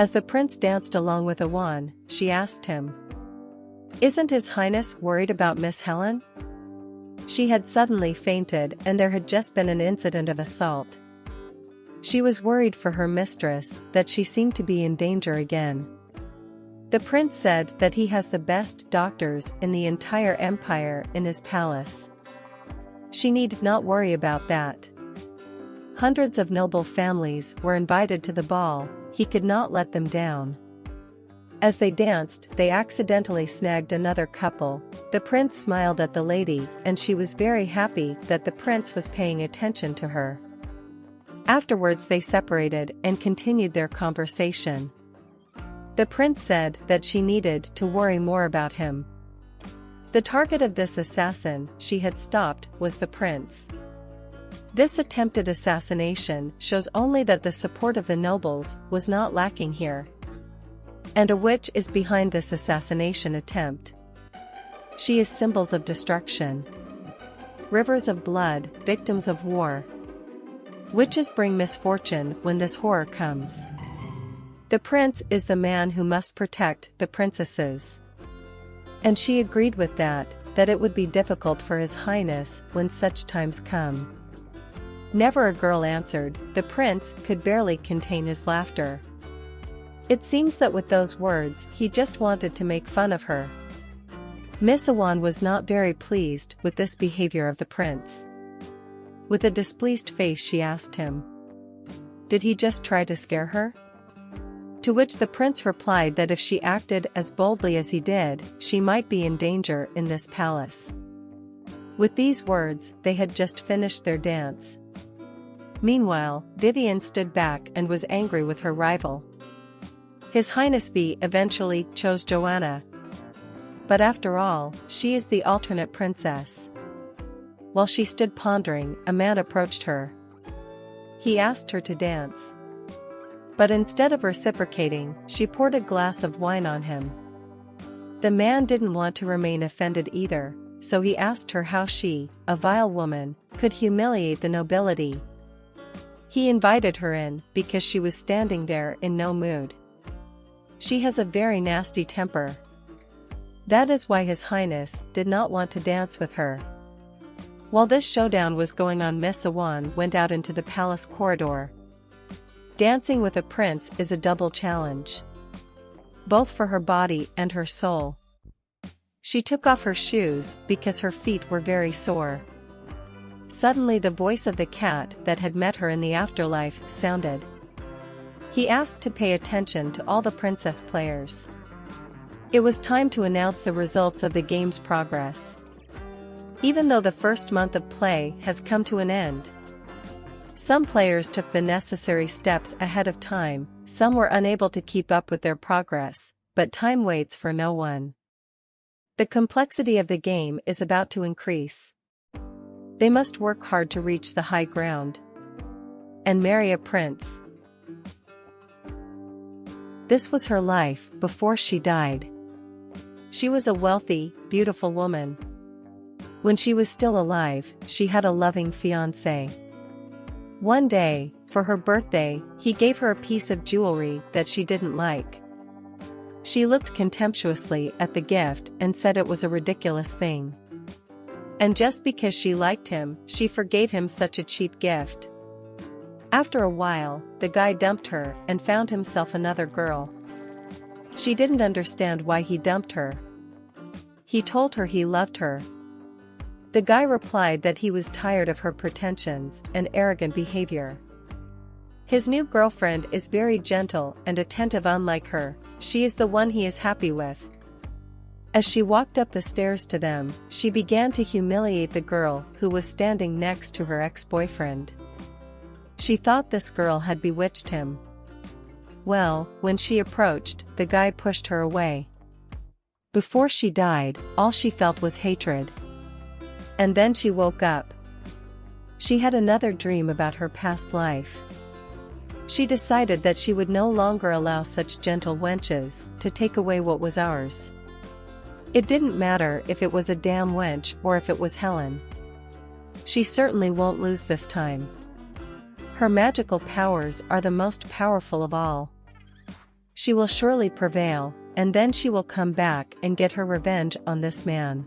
As the prince danced along with Awan, she asked him, "Isn't His Highness worried about Miss Helen?" She had suddenly fainted and there had just been an incident of assault. She was worried for her mistress, that she seemed to be in danger again. The prince said that he has the best doctors in the entire empire in his palace. She need not worry about that. Hundreds of noble families were invited to the ball, he could not let them down. As they danced, they accidentally snagged another couple. The prince smiled at the lady, and she was very happy that the prince was paying attention to her. Afterwards they separated and continued their conversation. The prince said that she needed to worry more about him. The target of this assassin she had stopped was the prince. This attempted assassination shows only that the support of the nobles was not lacking here. And a witch is behind this assassination attempt. She is symbols of destruction. Rivers of blood, victims of war. Witches bring misfortune when this horror comes. The prince is the man who must protect the princesses. And she agreed with that it would be difficult for His Highness when such times come. Never, a girl answered. The prince could barely contain his laughter. It seems that with those words he just wanted to make fun of her. Miss Awan was not very pleased with this behavior of the prince. With a displeased face she asked him, "Did he just try to scare her?" To which the prince replied that if she acted as boldly as he did, she might be in danger in this palace. With these words, they had just finished their dance. Meanwhile, Vivian stood back and was angry with her rival. His Highness B eventually chose Joanna. But after all, she is the alternate princess. While she stood pondering, a man approached her. He asked her to dance. But instead of reciprocating, she poured a glass of wine on him. The man didn't want to remain offended either, so he asked her how she, a vile woman, could humiliate the nobility. He invited her in because she was standing there in no mood. She has a very nasty temper. That is why His Highness did not want to dance with her. While this showdown was going on, Miss Awan went out into the palace corridor. Dancing with a prince is a double challenge, both for her body and her soul. She took off her shoes because her feet were very sore. Suddenly the voice of the cat that had met her in the afterlife sounded. He asked to pay attention to all the princess players. It was time to announce the results of the game's progress. Even though the first month of play has come to an end, some players took the necessary steps ahead of time, some were unable to keep up with their progress, but time waits for no one. The complexity of the game is about to increase. They must work hard to reach the high ground and marry a prince. This was her life before she died. She was a wealthy, beautiful woman. When she was still alive, she had a loving fiancé. One day, for her birthday, he gave her a piece of jewelry that she didn't like. She looked contemptuously at the gift and said it was a ridiculous thing. And just because she liked him, she forgave him such a cheap gift. After a while, the guy dumped her and found himself another girl. She didn't understand why he dumped her. He told her he loved her. The guy replied that he was tired of her pretensions and arrogant behavior. His new girlfriend is very gentle and attentive, unlike her. She is the one he is happy with. As she walked up the stairs to them, she began to humiliate the girl who was standing next to her ex-boyfriend. She thought this girl had bewitched him. Well, when she approached, the guy pushed her away. Before she died, all she felt was hatred. And then she woke up. She had another dream about her past life. She decided that she would no longer allow such gentle wenches to take away what was ours. It didn't matter if it was a damn wench or if it was Helen. She certainly won't lose this time. Her magical powers are the most powerful of all. She will surely prevail, and then she will come back and get her revenge on this man.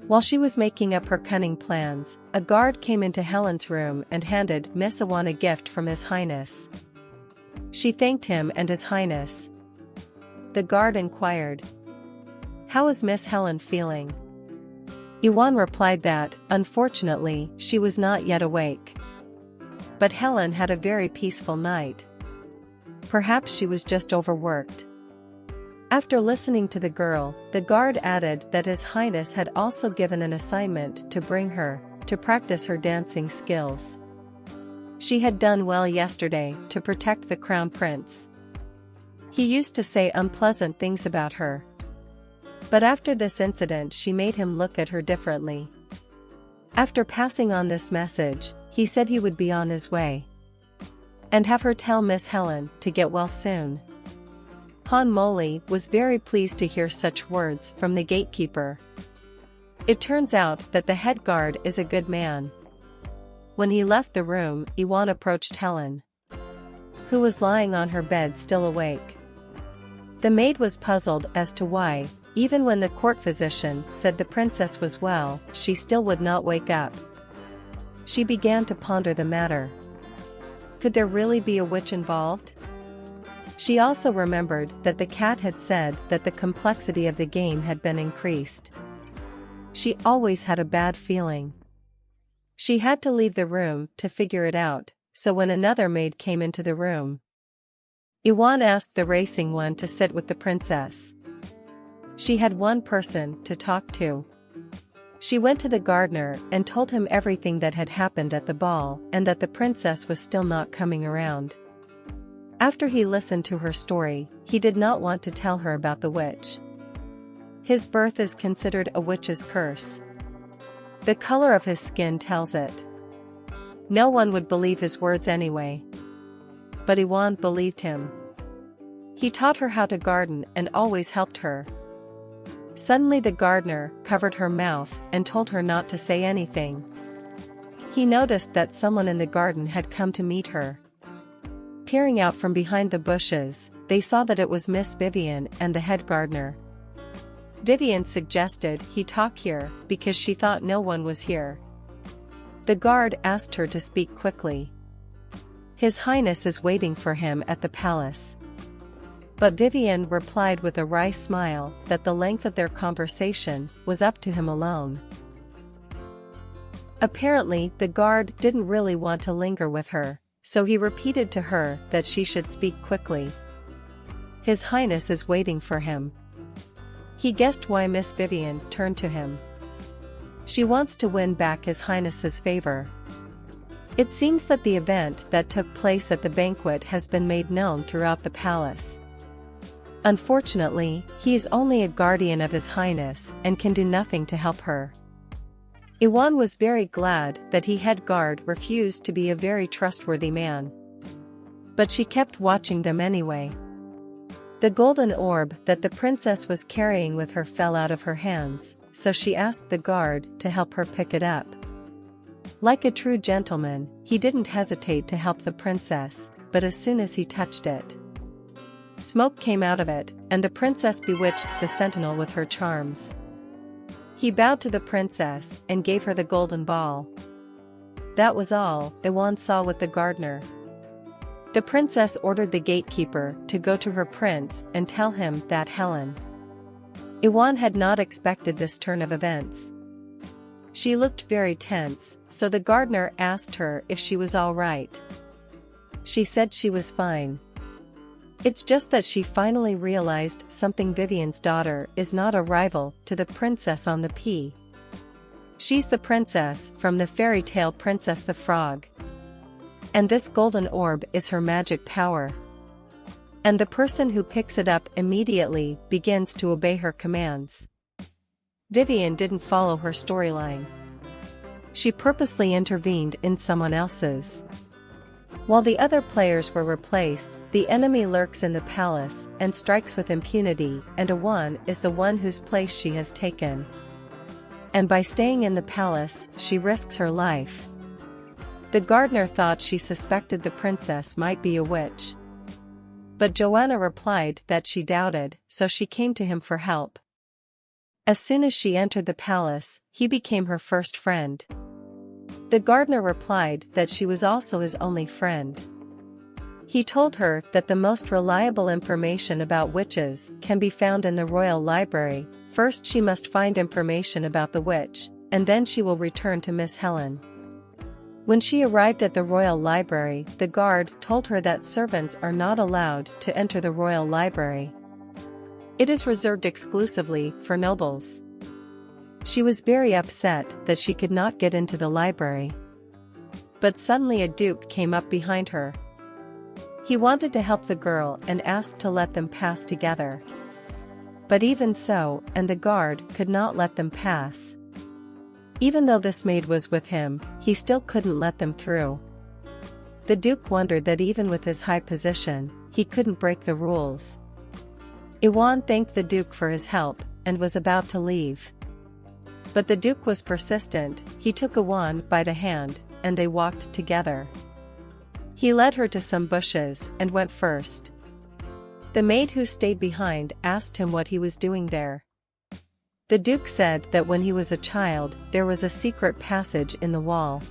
While she was making up her cunning plans, a guard came into Helen's room and handed Miss Iwan a gift from His Highness. She thanked him and His Highness. The guard inquired, "How is Miss Helen feeling?" Iwan replied that, unfortunately, she was not yet awake. But Helen had a very peaceful night. Perhaps she was just overworked. After listening to the girl, the guard added that His Highness had also given an assignment to bring her, to practice her dancing skills. She had done well yesterday to protect the crown prince. He used to say unpleasant things about her. But after this incident she made him look at her differently. After passing on this message, he said he would be on his way. And have her tell Miss Helen to get well soon. Han Moli was very pleased to hear such words from the gatekeeper. It turns out that the head guard is a good man. When he left the room, Iwan approached Helen, who was lying on her bed still awake. The maid was puzzled as to why, even when the court physician said the princess was well, she still would not wake up. She began to ponder the matter. Could there really be a witch involved? She also remembered that the cat had said that the complexity of the game had been increased. She always had a bad feeling. She had to leave the room to figure it out, so when another maid came into the room, Iwan asked the racing one to sit with the princess. She had one person to talk to. She went to the gardener and told him everything that had happened at the ball and that the princess was still not coming around. After he listened to her story, he did not want to tell her about the witch. His birth is considered a witch's curse. The color of his skin tells it. No one would believe his words anyway. But Iwan believed him. He taught her how to garden and always helped her. Suddenly the gardener covered her mouth and told her not to say anything. He noticed that someone in the garden had come to meet her. Peering out from behind the bushes, they saw that it was Miss Vivian and the head gardener. Vivian suggested he talk here because she thought no one was here. The guard asked her to speak quickly. His Highness is waiting for him at the palace. But Vivian replied with a wry smile that the length of their conversation was up to him alone. Apparently, the guard didn't really want to linger with her, so he repeated to her that she should speak quickly. His Highness is waiting for him. He guessed why Miss Vivian turned to him. She wants to win back His Highness's favor. It seems that the event that took place at the banquet has been made known throughout the palace. Unfortunately, he is only a guardian of His Highness and can do nothing to help her. Iwan was very glad that he head guard refused to be a very trustworthy man. But she kept watching them anyway. The golden orb that the princess was carrying with her fell out of her hands, so she asked the guard to help her pick it up. Like a true gentleman, he didn't hesitate to help the princess, but as soon as he touched it, smoke came out of it, and the princess bewitched the sentinel with her charms. He bowed to the princess and gave her the golden ball. That was all Iwan saw with the gardener. The princess ordered the gatekeeper to go to her prince and tell him that Helen. Iwan had not expected this turn of events. She looked very tense, so the gardener asked her if she was all right. She said she was fine. It's just that she finally realized something. Vivian's daughter is not a rival to the princess on the P. She's the princess from the fairy tale Princess the Frog. And this golden orb is her magic power. And the person who picks it up immediately begins to obey her commands. Vivian didn't follow her storyline. She purposely intervened in someone else's. While the other players were replaced, the enemy lurks in the palace and strikes with impunity, and Iwan is the one whose place she has taken. And by staying in the palace, she risks her life. The gardener thought she suspected the princess might be a witch. But Joanna replied that she doubted, so she came to him for help. As soon as she entered the palace, he became her first friend. The gardener replied that she was also his only friend. He told her that the most reliable information about witches can be found in the royal library. First she must find information about the witch, and then she will return to Miss Helen. When she arrived at the royal library, the guard told her that servants are not allowed to enter the royal library. It is reserved exclusively for nobles. She was very upset that she could not get into the library. But suddenly a duke came up behind her. He wanted to help the girl and asked to let them pass together. But even so, and the guard could not let them pass. Even though this maid was with him, he still couldn't let them through. The duke wondered that even with his high position, he couldn't break the rules. Iwan thanked the duke for his help, and was about to leave. But the duke was persistent. He took Iwan by the hand, and they walked together. He led her to some bushes, and went first. The maid who stayed behind asked him what he was doing there. The duke said that when he was a child, there was a secret passage in the wall.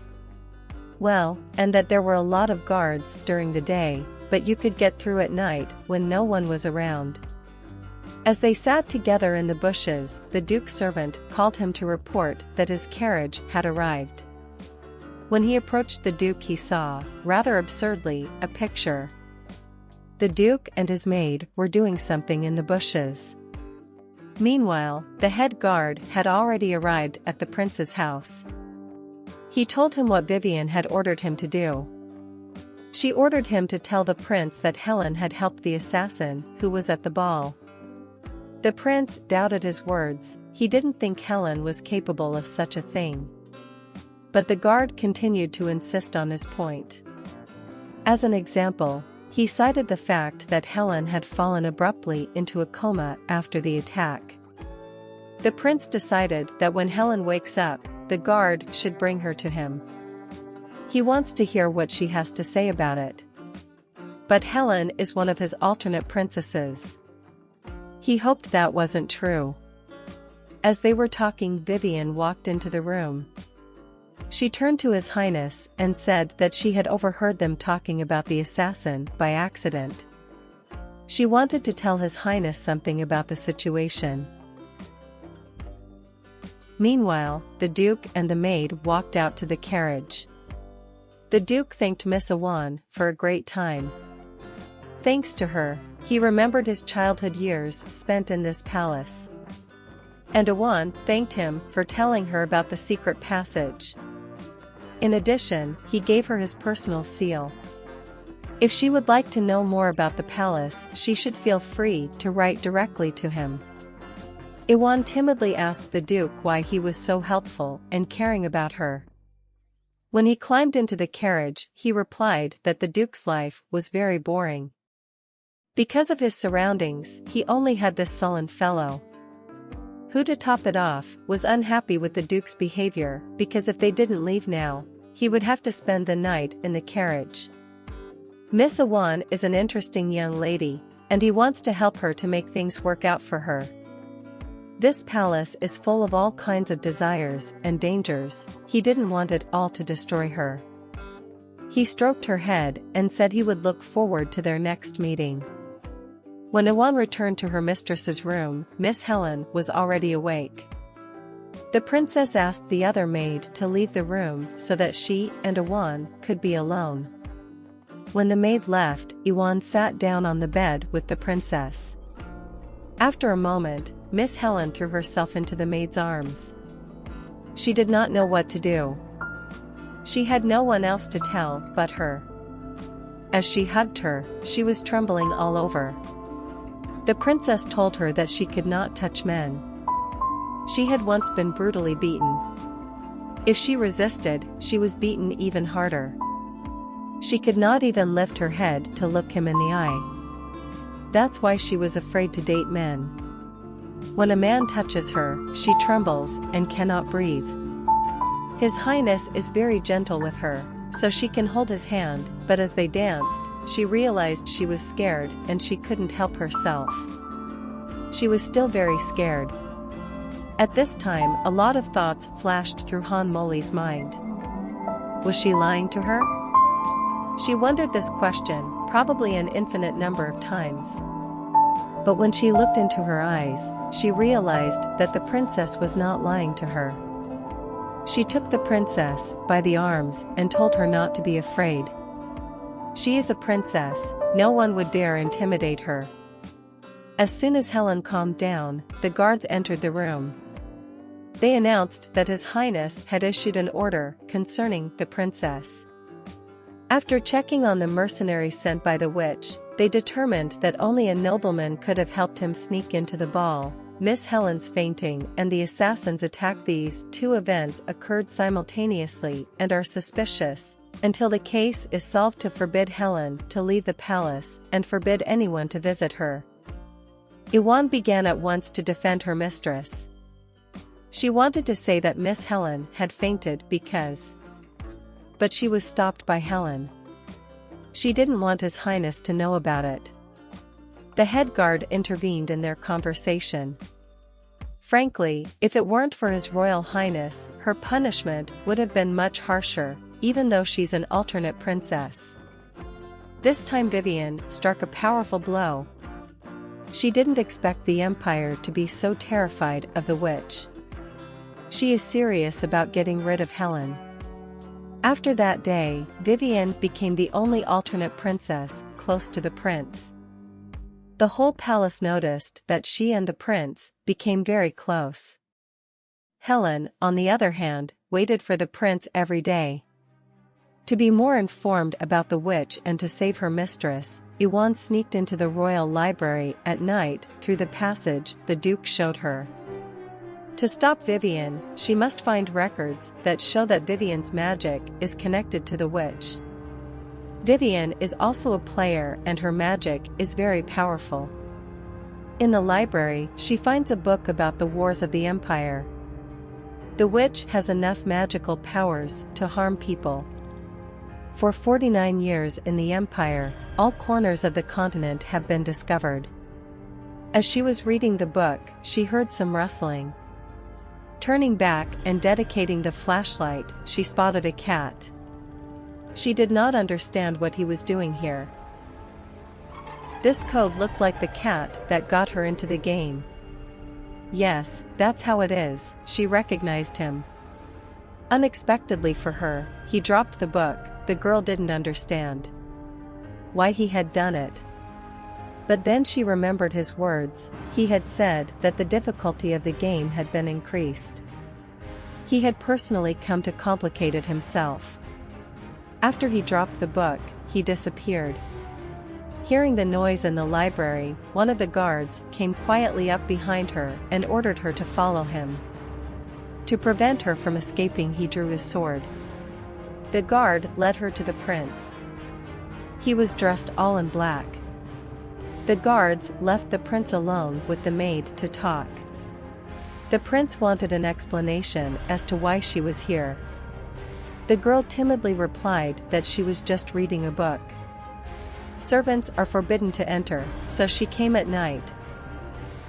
Well, and that there were a lot of guards during the day, but you could get through at night when no one was around. As they sat together in the bushes, the duke's servant called him to report that his carriage had arrived. When he approached the duke, he saw, rather absurdly, a picture. The duke and his maid were doing something in the bushes. Meanwhile, the head guard had already arrived at the prince's house. He told him what Vivian had ordered him to do. She ordered him to tell the prince that Helen had helped the assassin who was at the ball. The prince doubted his words. He didn't think Helen was capable of such a thing. But the guard continued to insist on his point. As an example, he cited the fact that Helen had fallen abruptly into a coma after the attack. The prince decided that when Helen wakes up, the guard should bring her to him. He wants to hear what she has to say about it. But Helen is one of his alternate princesses. He hoped that wasn't true. As they were talking, Vivian walked into the room. She turned to His Highness and said that she had overheard them talking about the assassin by accident. She wanted to tell His Highness something about the situation. Meanwhile, the Duke and the maid walked out to the carriage. The Duke thanked Miss Awan for a great time. Thanks to her, he remembered his childhood years spent in this palace. And Awan thanked him for telling her about the secret passage. In addition, he gave her his personal seal. If she would like to know more about the palace, she should feel free to write directly to him. Iwan timidly asked the Duke why he was so helpful and caring about her. When he climbed into the carriage, he replied that the Duke's life was very boring. Because of his surroundings, he only had this sullen fellow, who, to top it off, was unhappy with the Duke's behavior, because if they didn't leave now, he would have to spend the night in the carriage. Miss Awan is an interesting young lady, and he wants to help her to make things work out for her. This palace is full of all kinds of desires and dangers. He didn't want it all to destroy her. He stroked her head and said he would look forward to their next meeting. When Awan returned to her mistress's room, Miss Helen was already awake. The princess asked the other maid to leave the room so that she and Awan could be alone. When the maid left, Awan sat down on the bed with the princess. After a moment, Miss Helen threw herself into the maid's arms. She did not know what to do. She had no one else to tell but her. As she hugged her, she was trembling all over. The princess told her that she could not touch men. She had once been brutally beaten. If she resisted, she was beaten even harder. She could not even lift her head to look him in the eye. That's why she was afraid to date men. When a man touches her, she trembles and cannot breathe. His Highness is very gentle with her. so she can hold his hand, but as they danced, she realized she was scared and she couldn't help herself. She was still very scared. At this time, a lot of thoughts flashed through Han Moli's mind. Was she lying to her? She wondered this question, probably an infinite number of times. But when she looked into her eyes, she realized that the princess was not lying to her. She took the princess by the arms and told her not to be afraid. She is a princess, no one would dare intimidate her. As soon as Helen calmed down, the guards entered the room. They announced that His Highness had issued an order concerning the princess. After checking on the mercenary sent by the witch, they determined that only a nobleman could have helped him sneak into the ball. Miss Helen's fainting and the assassin's attack. These two events occurred simultaneously and are suspicious, until the case is solved, to forbid Helen to leave the palace and forbid anyone to visit her. Yvonne began at once to defend her mistress. She wanted to say that Miss Helen had fainted but she was stopped by Helen. She didn't want His Highness to know about it. The head guard intervened in their conversation. Frankly, if it weren't for His Royal Highness, her punishment would have been much harsher, even though she's an alternate princess. This time Vivian struck a powerful blow. She didn't expect the Empire to be so terrified of the witch. She is serious about getting rid of Helen. After that day, Vivian became the only alternate princess close to the prince. The whole palace noticed that she and the prince became very close. Helen, on the other hand, waited for the prince every day. To be more informed about the witch and to save her mistress, Yvonne sneaked into the royal library at night through the passage the Duke showed her. To stop Vivian, she must find records that show that Vivian's magic is connected to the witch. Vivian is also a player and her magic is very powerful. In the library, she finds a book about the wars of the Empire. The witch has enough magical powers to harm people. For 49 years in the Empire, all corners of the continent have been discovered. As she was reading the book, she heard some rustling. Turning back and dedicating the flashlight, she spotted a cat. She did not understand what he was doing here. This code looked like the cat that got her into the game. Yes, that's how it is, she recognized him. Unexpectedly for her, he dropped the book. The girl didn't understand why he had done it. But then she remembered his words. He had said that the difficulty of the game had been increased. He had personally come to complicate it himself. After he dropped the book, he disappeared. Hearing the noise in the library, one of the guards came quietly up behind her and ordered her to follow him. To prevent her from escaping, he drew his sword. The guard led her to the prince. He was dressed all in black. The guards left the prince alone with the maid to talk. The prince wanted an explanation as to why she was here. The girl timidly replied that she was just reading a book. Servants are forbidden to enter, so she came at night.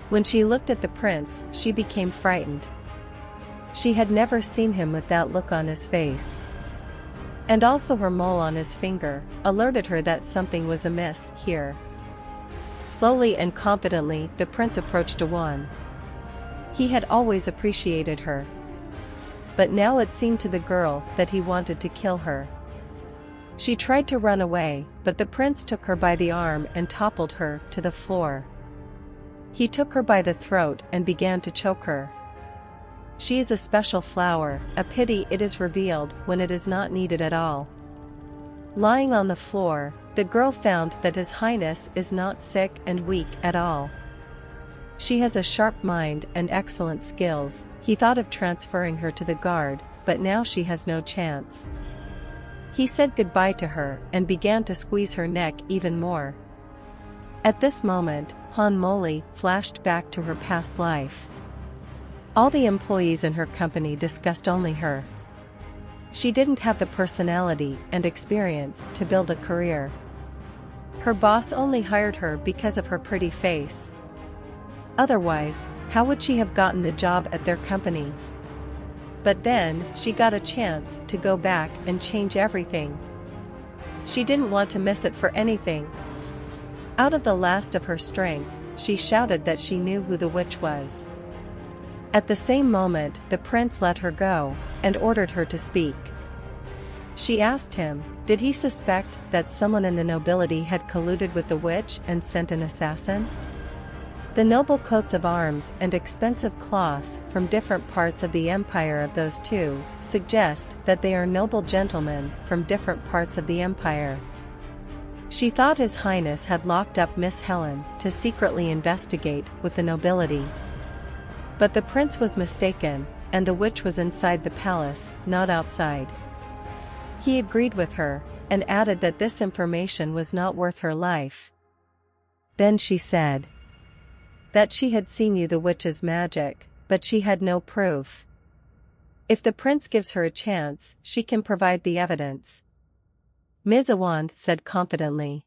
When she looked at the prince, she became frightened. She had never seen him with that look on his face. And also her mole on his finger alerted her that something was amiss here. Slowly and confidently, the prince approached Yvonne. He had always appreciated her. But now it seemed to the girl that he wanted to kill her. She tried to run away, but the prince took her by the arm and toppled her to the floor. He took her by the throat and began to choke her. She is a special flower, a pity it is revealed when it is not needed at all. Lying on the floor, the girl found that His Highness is not sick and weak at all. She has a sharp mind and excellent skills. He thought of transferring her to the guard, but now she has no chance. He said goodbye to her and began to squeeze her neck even more. At this moment, Han Moli flashed back to her past life. All the employees in her company discussed only her. She didn't have the personality and experience to build a career. Her boss only hired her because of her pretty face. Otherwise, how would she have gotten the job at their company? But then, she got a chance to go back and change everything. She didn't want to miss it for anything. Out of the last of her strength, she shouted that she knew who the witch was. At the same moment, the prince let her go, and ordered her to speak. She asked him, did he suspect that someone in the nobility had colluded with the witch and sent an assassin? The noble coats of arms and expensive cloths from different parts of the empire of those two suggest that they are noble gentlemen from different parts of the empire. She thought His Highness had locked up Miss Helen to secretly investigate with the nobility. But the prince was mistaken, and the witch was inside the palace, not outside. He agreed with her, and added that this information was not worth her life. Then she said that she had seen you the witch's magic, but she had no proof. If the prince gives her a chance, she can provide the evidence. Ms. Awand said confidently.